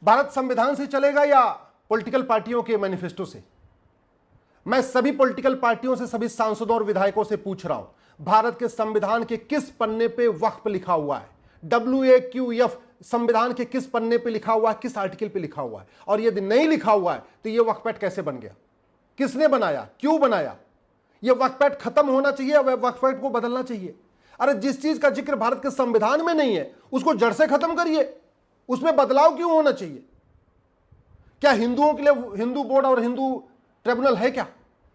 भारत संविधान से चलेगा या पॉलिटिकल पार्टियों के मैनिफेस्टो से? मैं सभी पॉलिटिकल पार्टियों से, सभी सांसदों और विधायकों से पूछ रहा हूं, भारत के संविधान के किस पन्ने पे वक्फ लिखा हुआ है? WAQF संविधान के किस पन्ने पे लिखा हुआ है, किस आर्टिकल पे लिखा हुआ है? और यदि नहीं लिखा हुआ है तो यह वक्फ एक्ट कैसे बन गया? किसने बनाया, क्यों बनाया? यह वक्फ एक्ट खत्म होना चाहिए, वक्फ एक्ट को बदलना चाहिए। अरे जिस चीज का जिक्र भारत के संविधान में नहीं है उसको जड़ से खत्म करिए, उसमें बदलाव क्यों होना चाहिए? क्या हिंदुओं के लिए हिंदू बोर्ड और हिंदू ट्रिब्यूनल है क्या?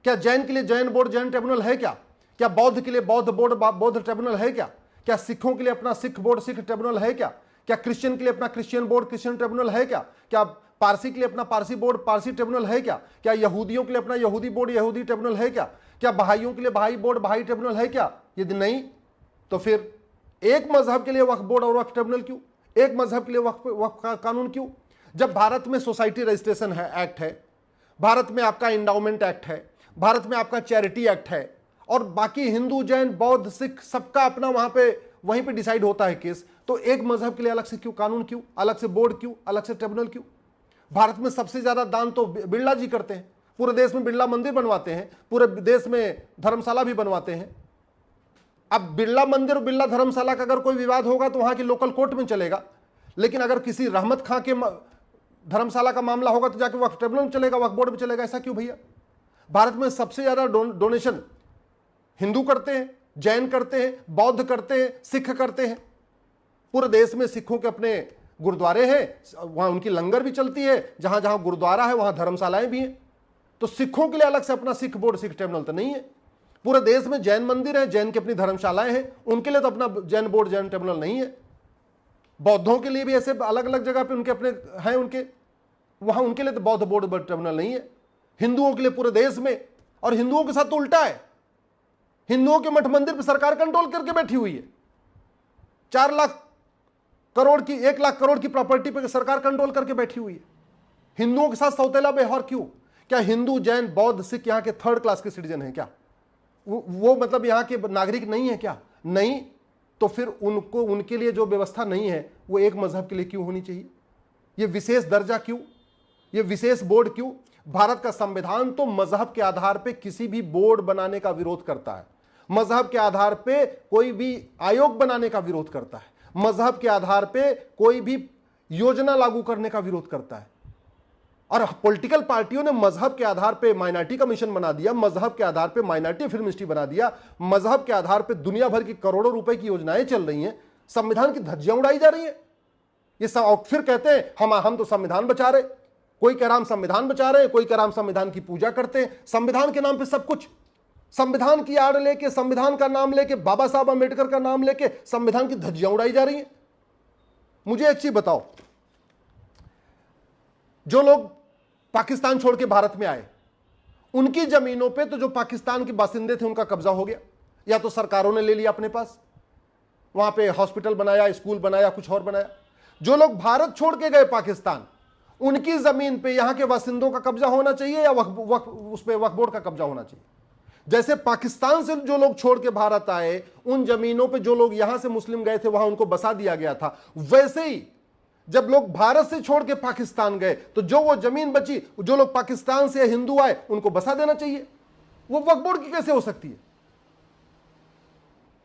क्या जैन के लिए जैन बोर्ड जैन ट्रिब्यूनल है क्या? क्या बौद्ध के लिए बौद्ध बोर्ड बौद्ध ट्रिब्यूनल है क्या? क्या सिखों के लिए अपना सिख बोर्ड सिख ट्रिब्यूनल है क्या? क्या क्रिश्चियन के लिए अपना क्रिश्चियन बोर्ड क्रिश्चियन ट्रिब्यूनल है क्या? क्या पारसी के लिए अपना पारसी बोर्ड पारसी ट्रिब्यूनल है क्या? क्या यहूदियों के लिए अपना यहूदी बोर्ड यहूदी ट्रिब्यूनल है क्या? क्या बहाइयों के लिए बहाई बोर्ड बहाई ट्रिब्यूनल है क्या? यदि नहीं तो फिर एक मजहब के लिए वक्फ बोर्ड और वक्फ ट्रिब्यूनल क्यों? एक मजहब के लिए वक्फ का कानून क्यों? जब भारत में सोसाइटी रजिस्ट्रेशन एक्ट है, भारत में आपका इंडाउमेंट एक्ट है, भारत में आपका चैरिटी एक्ट है, और बाकी हिंदू जैन बौद्ध सिख सबका अपना वहीं पे डिसाइड होता है केस, तो एक मजहब के लिए अलग से क्यों कानून, क्यों अलग से बोर्ड, क्यों अलग से ट्रिब्यूनल क्यों? भारत में सबसे ज्यादा दान तो बिरला जी करते हैं, पूरे देश में बिरला मंदिर बनवाते हैं, पूरे देश में धर्मशाला भी बनवाते हैं। अब बिरला मंदिर और बिरला धर्मशाला का अगर कोई विवाद होगा तो वहां की लोकल कोर्ट में चलेगा, लेकिन अगर किसी रहमत खां के धर्मशाला का मामला होगा तो जाके वक्फ ट्रिब्यूनल में चलेगा, वक्फ बोर्ड में चलेगा। ऐसा क्यों भैया? भारत में सबसे ज्यादा डोनेशन हिंदू करते हैं, जैन करते हैं, बौद्ध करते हैं, सिख करते हैं। पूरे देश में सिखों के अपने गुरुद्वारे हैं, वहां उनकी लंगर भी चलती है, जहां जहां गुरुद्वारा है वहां धर्मशालाएं भी हैं। तो सिखों के लिए अलग से अपना सिख बोर्ड सिख ट्रिब्यूनल तो नहीं है। पूरे देश में जैन मंदिर है, जैन की अपनी धर्मशालाएं हैं, उनके लिए तो अपना जैन बोर्ड जैन ट्रिब्यूनल नहीं है। बौद्धों के लिए भी ऐसे अलग अलग जगह पे उनके अपने हैं, उनके वहां उनके लिए तो बौद्ध बोर्ड ट्रिब्यूनल नहीं है। हिंदुओं के लिए पूरे देश में, और हिंदुओं के साथ तो उल्टा है, हिंदुओं के मठ मंदिर पर सरकार कंट्रोल करके बैठी हुई है। 4 लाख करोड़ की 1 लाख करोड़ की प्रॉपर्टी पर सरकार कंट्रोल करके बैठी हुई है। हिंदुओं के साथ सौतेला व्यवहार क्यों? क्या हिंदू जैन बौद्ध सिख यहाँ के 3rd क्लास के सिटीजन हैं क्या? वो मतलब यहाँ के नागरिक नहीं है क्या? नहीं, तो फिर उनको उनके लिए जो व्यवस्था नहीं है वो एक मजहब के लिए क्यों होनी चाहिए? ये विशेष दर्जा क्यों? ये विशेष बोर्ड क्यों? भारत का संविधान तो मजहब के आधार पे किसी भी बोर्ड बनाने का विरोध करता है, मजहब के आधार पे कोई भी आयोग बनाने का विरोध करता है, मजहब के आधार पे कोई भी योजना लागू करने का विरोध करता है। और पॉलिटिकल पार्टियों ने मजहब के आधार पे माइनॉरिटी कमीशन बना दिया, मजहब के आधार पे माइनॉरिटी फिल्म मिनिस्ट्री बना दिया, मजहब के आधार पे दुनिया भर की करोड़ों रुपए की योजनाएं चल रही हैं, संविधान की धज्जियां उड़ाई जा रही हैं। ये सब फिर कहते हैं हम तो संविधान बचा रहे। कोई कह रहा हम संविधान बचा रहे हैं, कोई कह रहा हम संविधान की पूजा करते हैं। संविधान के नाम पे सब कुछ, संविधान की आड़ लेके, संविधान का नाम लेके, बाबा साहब अम्बेडकर का नाम लेके संविधान की धज्जियां उड़ाई जा रही हैं। मुझे एक चीज बताओ, जो लोग पाकिस्तान छोड़ के भारत में आए, उनकी जमीनों पे तो जो पाकिस्तान के बासिंदे थे उनका कब्जा हो गया, या तो सरकारों ने ले लिया अपने पास, वहां पे हॉस्पिटल बनाया, स्कूल बनाया, कुछ और बनाया। जो लोग भारत छोड़ के गए पाकिस्तान, उनकी जमीन पे यहां के बासिंदों का कब्जा होना चाहिए या उस पे वक्फ बोर्ड का कब्जा होना चाहिए? जैसे पाकिस्तान से जो लोग छोड़ के भारत आए, उन जमीनों पे जो लोग यहां से मुस्लिम गए थे वहां उनको बसा दिया गया था, वैसे ही जब लोग भारत से छोड़ के पाकिस्तान गए तो जो वो जमीन बची, जो लोग पाकिस्तान से हिंदू आए उनको बसा देना चाहिए। वो वक्फ बोर्ड की कैसे हो सकती है?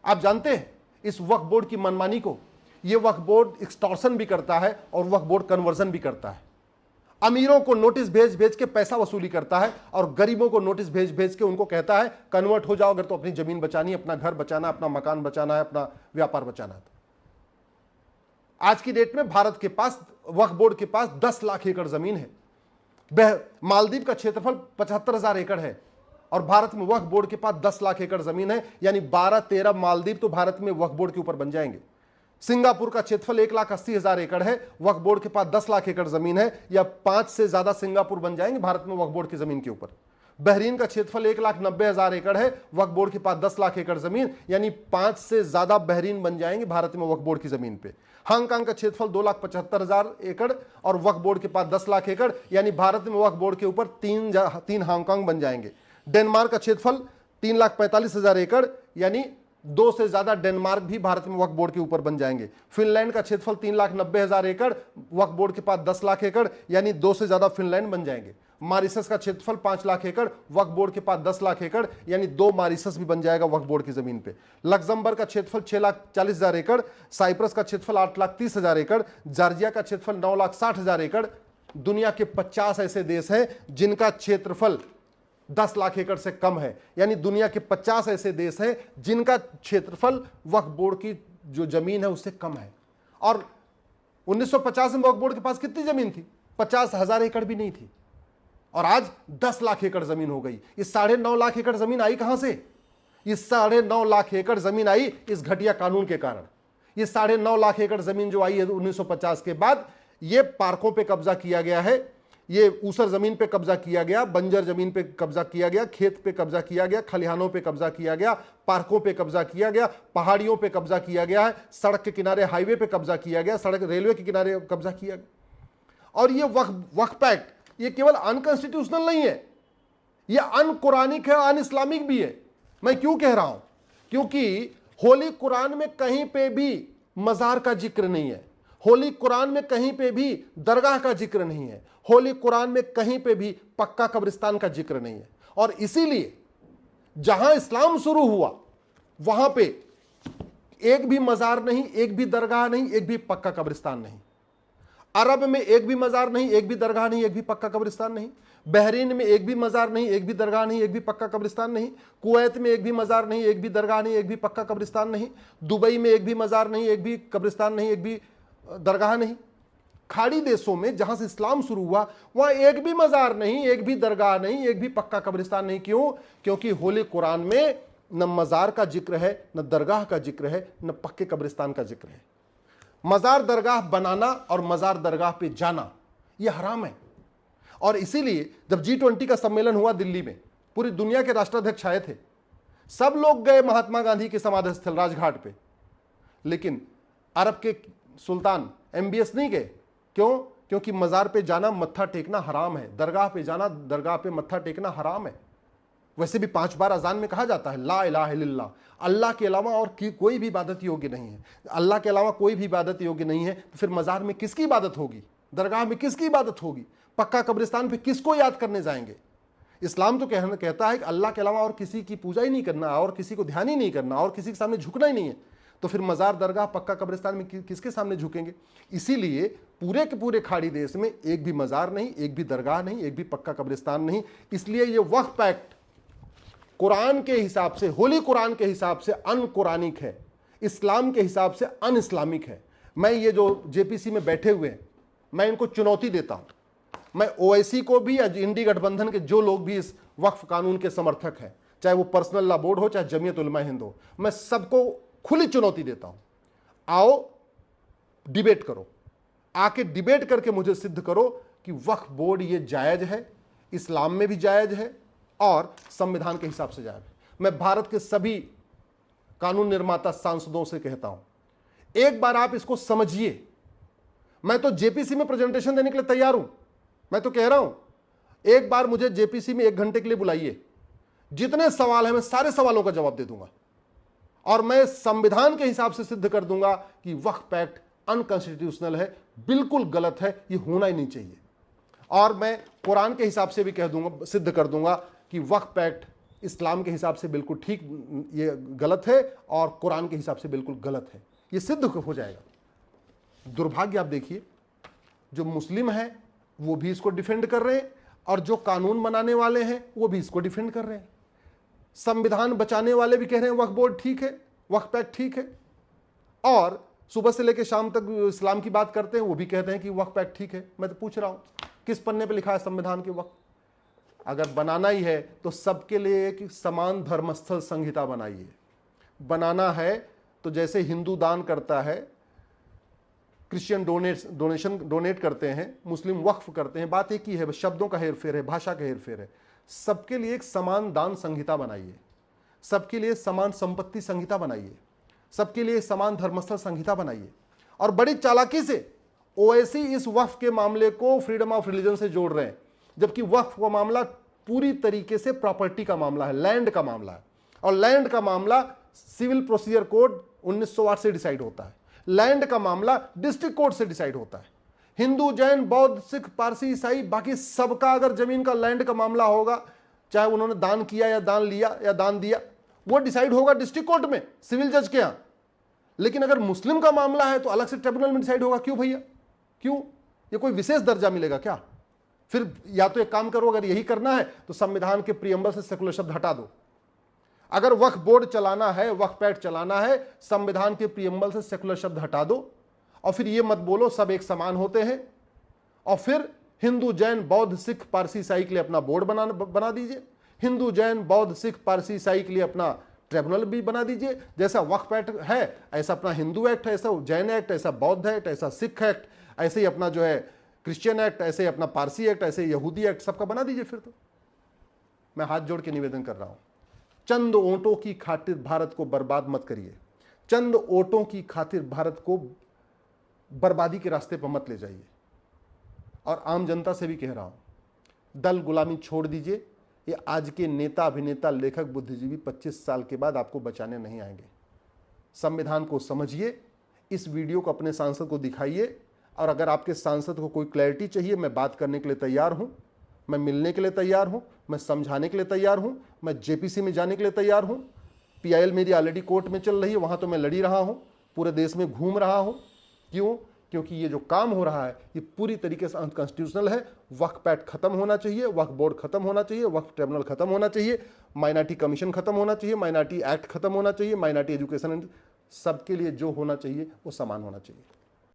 आप जानते हैं इस वक्फ बोर्ड की मनमानी को, ये वक्फ बोर्ड एक्सटॉर्शन भी करता है और वक्फ बोर्ड कन्वर्जन भी करता है। अमीरों को नोटिस भेज भेज के पैसा वसूली करता है और गरीबों को नोटिस भेज भेज के उनको कहता है कन्वर्ट हो जाओ, अगर तो अपनी जमीन बचानी है, अपना घर बचाना, अपना मकान बचाना है, अपना व्यापार बचाना है। आज की डेट में भारत के पास, वक्फ बोर्ड के पास 10 लाख एकड़ जमीन है। मालदीव का क्षेत्रफल 75,000 एकड़ है और भारत में वक्फ बोर्ड के पास 10 लाख एकड़ जमीन है, यानी 12-13 मालदीव तो भारत में वक्फ बोर्ड के ऊपर बन जाएंगे। सिंगापुर का क्षेत्रफल 1,80,000 एकड़ है, वक्फ बोर्ड के पास 10 लाख एकड़ जमीन है, या 5 से ज्यादा सिंगापुर बन जाएंगे भारत में वक्फ बोर्ड की जमीन के ऊपर। बहरीन का क्षेत्रफल 1,90,000 एकड़ है, वक्फ बोर्ड के पास 10 लाख एकड़ जमीन, यानी 5 से ज्यादा बहरीन बन जाएंगे भारत में वक्फ बोर्ड की जमीन पे। हांगकांग का क्षेत्रफल 2,75,000 एकड़ और वक्फ बोर्ड के पास 10 लाख एकड़, यानी भारत में वक्फ बोर्ड के ऊपर 3 हांगकांग बन जाएंगे। डेनमार्क का क्षेत्रफल 3,45,000 एकड़, यानी 2 से ज्यादा डेनमार्क भी भारत में वक्फ बोर्ड के ऊपर बन जाएंगे। फिनलैंड का क्षेत्रफल 3,90,000 एकड़, वक्फ बोर्ड के पास 10 लाख एकड़, यानी 2 से ज्यादा फिनलैंड बन जाएंगे। मॉरिशस का क्षेत्रफल 5 लाख एकड़, वक्फ बोर्ड के पास 10 लाख एकड़, यानी 2 मॉरिशस भी बन जाएगा वक्फ बोर्ड की जमीन पे। लक्जमबर्ग का क्षेत्रफल 6,40,000 एकड़, साइप्रस का क्षेत्रफल 8,30,000 एकड़, जॉर्जिया का क्षेत्रफल 9,60,000 एकड़। दुनिया के 50 ऐसे देश हैं जिनका क्षेत्रफल 10 लाख एकड़ से कम है, यानी दुनिया के 50 ऐसे देश हैं जिनका क्षेत्रफल वक्फ बोर्ड की जो जमीन है उससे कम है। और 1950 में वक्फ बोर्ड के पास कितनी जमीन थी? 50,000 एकड़ भी नहीं थी, और आज 10 लाख एकड़ जमीन हो गई। इस 9.5 लाख एकड़ जमीन आई कहां से? ये 9.5 लाख एकड़ जमीन आई इस घटिया कानून के कारण। ये 9.5 लाख एकड़ जमीन जो आई है 1950 के बाद, ये पार्कों पे कब्जा किया गया है, ये ऊसर जमीन पे कब्जा किया गया, बंजर जमीन पे कब्जा किया गया, खेत पे कब्जा किया गया, खलिहानों पे कब्जा किया गया, पार्कों पे कब्जा किया गया, पहाड़ियों पे कब्जा किया गया है, सड़क के किनारे हाईवे पे कब्जा किया गया, सड़क रेलवे के किनारे कब्जा किया गया। और ये वक्फ एक्ट ये केवल अनकॉन्स्टिट्यूशनल नहीं है, ये अनकुरानिक है, अन इस्लामिक भी है। मैं क्यों कह रहा हूं? क्योंकि होली कुरान में कहीं पे भी मजार का जिक्र नहीं है, होली कुरान में कहीं पे भी दरगाह का जिक्र नहीं है, होली कुरान में कहीं पे भी पक्का कब्रिस्तान का जिक्र नहीं है। और इसीलिए जहां इस्लाम शुरू हुआ वहां पे एक भी मजार नहीं, एक भी दरगाह नहीं, एक भी पक्का कब्रिस्तान नहीं। अरब में एक भी मजार नहीं, एक भी दरगाह नहीं, एक भी पक्का कब्रिस्तान नहीं। बहरीन में एक भी मजार नहीं, एक भी दरगाह नहीं, एक भी पक्का कब्रिस्तान नहीं। कुवैत में एक भी मजार नहीं, एक भी दरगाह नहीं, एक भी पक्का कब्रिस्तान नहीं। दुबई में एक भी मजार नहीं, एक भी कब्रिस्तान नहीं, एक भी दरगाह नहीं। खाड़ी देशों में जहां से इस्लाम शुरू हुआ वहां एक भी मजार नहीं, एक भी दरगाह नहीं, एक भी पक्का कब्रिस्तान नहीं। क्यों? क्योंकि होली कुरान में न मजार का जिक्र है, न दरगाह का जिक्र है, न पक्के कब्रिस्तान का जिक्र है। मजार दरगाह बनाना और मजार दरगाह पे जाना यह हराम है। और इसीलिए जब G20 का सम्मेलन हुआ दिल्ली में, पूरी दुनिया के राष्ट्राध्यक्ष आए थे, सब लोग गए महात्मा गांधी के समाधि स्थल राजघाट पे, लेकिन अरब के सुल्तान MBS नहीं गए। क्यों? क्योंकि मजार पे जाना, मत्था टेकना हराम है, दरगाह पे जाना, दरगाह पे मत्था टेकना हराम है। वैसे भी 5 बार अजान में कहा जाता है ला इलाहा इल्लल्लाह, अल्लाह के अलावा और कोई भी इबादत योग्य नहीं है। अल्लाह के अलावा कोई भी इबादत योग्य नहीं है, तो फिर मजार में किसकी इबादत होगी? दरगाह में किसकी इबादत होगी? पक्का कब्रिस्तान पे किसको याद करने जाएंगे? इस्लाम तो कहता है कि अल्लाह के अलावा और किसी की पूजा ही नहीं करना, और किसी को ध्यान ही नहीं करना, और किसी के सामने झुकना ही नहीं है। तो फिर मजार दरगाह पक्का कब्रिस्तान में किसके सामने झुकेंगे? इसीलिए पूरे के पूरे खाड़ी देश में एक भी मजार नहीं, एक भी दरगाह नहीं, एक भी पक्का कब्रिस्तान नहीं। इसलिए ये वक्फ एक्ट कुरान के हिसाब से, होली कुरान के हिसाब से अनकुरानिक है, इस्लाम के हिसाब से अन इस्लामिक है। मैं ये जो JPC में बैठे हुए हैं, मैं इनको चुनौती देता हूं। मैं OIC को भी या इंडी गठबंधन के जो लोग भी इस वक्फ कानून के समर्थक हैं, चाहे वो पर्सनल लॉ बोर्ड हो, चाहे जमीयत उलमा हिंद हो, मैं सबको खुली चुनौती देता हूं। आओ डिबेट करो, आके डिबेट करके मुझे सिद्ध करो कि वक्फ बोर्ड ये जायज है, इस्लाम में भी जायज है और संविधान के हिसाब से जायज है। मैं भारत के सभी कानून निर्माता सांसदों से कहता हूं, एक बार आप इसको समझिए। मैं तो JPC में प्रेजेंटेशन देने के लिए तैयार हूं। मैं तो कह रहा हूं, एक बार मुझे JPC में 1 घंटे के लिए बुलाइए, जितने सवाल हैं मैं सारे सवालों का जवाब दे दूंगा, और मैं संविधान के हिसाब से सिद्ध कर दूंगा कि वक्फ एक्ट अनकॉन्स्टिट्यूशनल है, बिल्कुल गलत है, ये होना ही नहीं चाहिए। और मैं कुरान के हिसाब से भी कह दूंगा, सिद्ध कर दूंगा कि वक्फ एक्ट इस्लाम के हिसाब से बिल्कुल ठीक, ये गलत है, और कुरान के हिसाब से बिल्कुल गलत है। ये सिद्ध हो जाएगा। दुर्भाग्य आप देखिए, जो मुस्लिम हैं वो भी इसको डिफेंड कर रहे हैं, और जो कानून बनाने वाले हैं वो भी इसको डिफेंड कर रहे हैं। संविधान बचाने वाले भी कह रहे हैं वक्फ बोर्ड ठीक है, वक्फ एक्ट ठीक है, और सुबह से लेकर शाम तक इस्लाम की बात करते हैं वो भी कहते हैं कि वक्फ एक्ट ठीक है। मैं तो पूछ रहा हूं, किस पन्ने पे लिखा है संविधान के वक्फ? अगर बनाना ही है तो सबके लिए एक समान धर्मस्थल संहिता बनाइए। बनाना है तो जैसे हिंदू दान करता है, क्रिश्चियन डोनेट करते हैं, मुस्लिम वक्फ करते हैं, बात एक ही है, शब्दों का हेरफेर है, भाषा का हेरफेर है। सबके लिए एक समान दान संहिता बनाइए, सबके लिए समान संपत्ति संहिता बनाइए, सबके लिए समान धर्मस्थल संहिता बनाइए। और बड़ी चालाकी से OIC इस वक्फ के मामले को फ्रीडम ऑफ रिलीजन से जोड़ रहे हैं, जबकि वक्फ का मामला पूरी तरीके से प्रॉपर्टी का मामला है, लैंड का मामला है, और लैंड का मामला सिविल प्रोसीजर कोड 1908 से डिसाइड होता है, लैंड का मामला डिस्ट्रिक्ट कोर्ट से डिसाइड होता है। हिंदू, जैन, बौद्ध, सिख, पारसी, ईसाई, बाकी सबका अगर जमीन का लैंड का मामला होगा, चाहे उन्होंने दान किया या दान लिया या दान दिया, वो डिसाइड होगा डिस्ट्रिक्ट कोर्ट में, सिविल जज के यहां। लेकिन अगर मुस्लिम का मामला है तो अलग से ट्रिब्यूनल में डिसाइड होगा। क्यों भैया, क्यों? ये कोई विशेष दर्जा मिलेगा क्या? फिर या तो एक काम करो, अगर यही करना है तो संविधान के प्रीएम्बल से सेकुलर शब्द हटा दो। अगर वक्फ बोर्ड चलाना है, वक्फ पैक्ट चलाना है, संविधान के प्रीएम्बल से सेकुलर शब्द हटा दो, और फिर ये मत बोलो सब एक समान होते हैं, और फिर हिंदू, जैन, बौद्ध, सिख, पारसी, ईसाई के लिए अपना बोर्ड बना दीजिए, हिंदू, जैन, बौद्ध, सिख, पारसी, ईसाई के लिए अपना ट्रिब्यूनल भी बना दीजिए। जैसा वक्फ एक्ट है ऐसा अपना हिंदू एक्ट है, ऐसा जैन एक्ट, ऐसा बौद्ध एक्ट, ऐसा सिख एक्ट, ऐसे ही अपना जो है क्रिश्चियन एक्ट, ऐसे ही अपना पारसी एक्ट, ऐसे यहूदी एक्ट, सबका बना दीजिए। फिर तो मैं हाथ जोड़ के निवेदन कर रहा हूं, चंद वोटों की खातिर भारत को बर्बाद मत करिए, चंद वोटों की खातिर भारत को बर्बादी के रास्ते पर मत ले जाइए। और आम जनता से भी कह रहा हूं, दल गुलामी छोड़ दीजिए। ये आज के नेता, अभिनेता, लेखक, बुद्धिजीवी 25 साल के बाद आपको बचाने नहीं आएंगे। संविधान को समझिए, इस वीडियो को अपने सांसद को दिखाइए, और अगर आपके सांसद को कोई क्लैरिटी चाहिए, मैं बात करने के लिए तैयार हूं, मैं मिलने के लिए तैयार हूं, मैं समझाने के लिए तैयार हूं, मैं जेपीसी में जाने के लिए तैयार हूं। पीआईएल मेरी ऑलरेडी कोर्ट में चल रही है, वहां तो मैं लड़ी रहा हूं, पूरे देश में घूम रहा हूं। क्यों? क्योंकि ये जो काम हो रहा है ये पूरी तरीके से अनकॉन्स्टिट्यूशनल है। वक्फ पैक्ट खत्म होना चाहिए, वक्फ बोर्ड खत्म होना चाहिए, वक्फ ट्रिब्यूनल खत्म होना चाहिए, माइनॉरिटी कमीशन खत्म होना चाहिए, माइनॉरिटी एक्ट खत्म होना चाहिए, माइनॉरिटी एजुकेशन, सबके लिए जो होना चाहिए वो समान होना चाहिए।